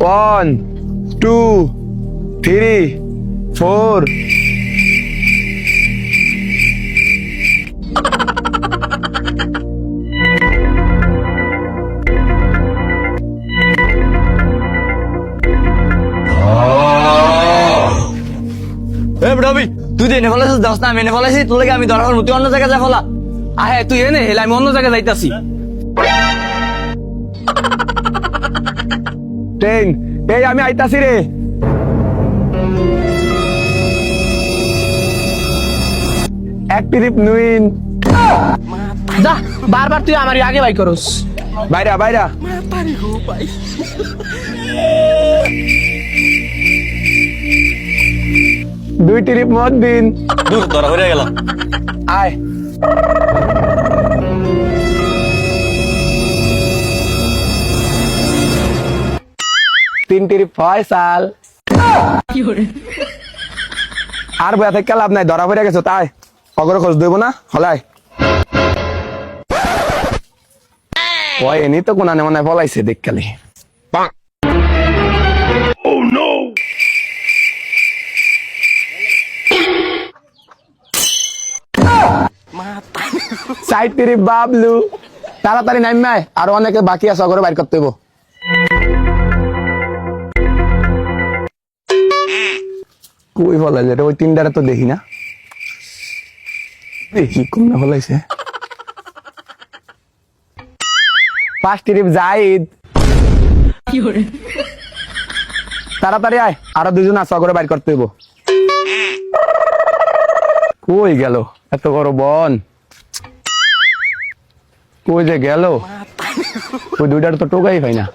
1 2 3 4 রবি তুই এনে ফেলাছিস দশ না আমি এনে ফেলাইছি তোর লাগে আমি ধরার তুই অন্য জায়গায় যা ফেলা আহে তুই এনে হেলে আমি অন্য জায়গায় যাইতাছি 10 এই আমি আইতাছি রে এক ট্রিপ নুইন যা বারবার তুই আমার আগে বাই করস বাইরা বাইরা দুই ট্রিপ মত দিন দূর ধরা হয়ে গেল আয় তিন ট্রিপ ফয়সাল আর বয়া থেকে লাভ নাই ধরা পড়ে গেছো তাই অগরে খোঁজ দেবো না হলাই ওই এনি তো কোনা মনে ফলাইছে দেখকালে সাইড ট্রিপ বাবলু তাড়াতাড়ি নাইমায় আরো অনেকে বাকি আছে অগরে বাইর করতে হইব কই ফলাইছে রে ওই তিনটারে তো দেখি না দেখি কোন না ফলাইছে ফার্স্ট ট্রিপ জাহিদ তাড়াতাড়ি আয় আরো দুজন আছে অগরে বাইর করতে হইব কই গেল এত বড় বন কই যে গেল ওই দুইটার তো টোকাই পাই না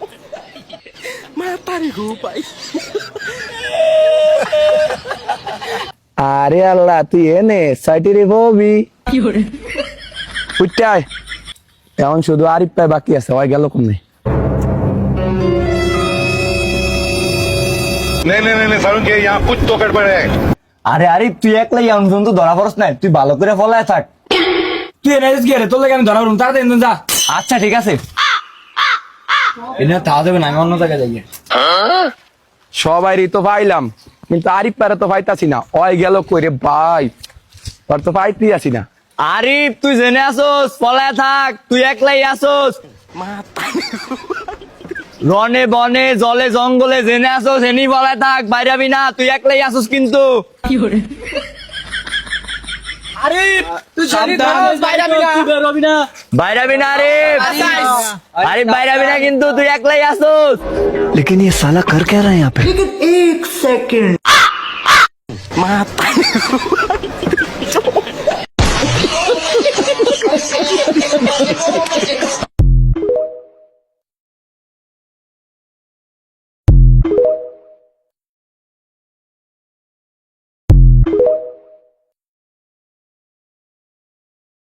আরে আল্লাহ তুই এনে সাইটের হবি উঠতে আয় এখন শুধু আরিফ পায় বাকি আছে ওই গেল কমে नहीं सारुण के यहाँ कुछ तो गड़बड़ है। আরে আরে তুই একলাই এখন তো ধরা পড়স নাই তুই ভালো করে ফলায় থাক তুই এনে গিয়ে রে তোর লাগে আমি ধরা পড়ুম তাড়াতাড়ি যা আচ্ছা ঠিক আছে এনে তাও দেবে না আমি অন্য জায়গায় যাই সবাই তো পাইলাম কিন্তু আরিফ পারে তো পাইতাছি না ওই গেল কই রে ভাই তোর তো পাইতেই আসি না আরিফ তুই জেনে আসোস ফলায় থাক তুই একলাই আসোস রনে বনে জলে জঙ্গলে জেনে আসোস এনি ফলায় থাক বাইরাবি না তুই একলাই আসোস কিন্তু আরিফ তুই জানি ধরস বাইরাবি না বাইরাবি না আরিফ আরিফ বাইরাবি না কিন্তু তুই একলাই আসোস लेकिन ये साला कर क्या रहा है यहाँ पे সেকেন্ড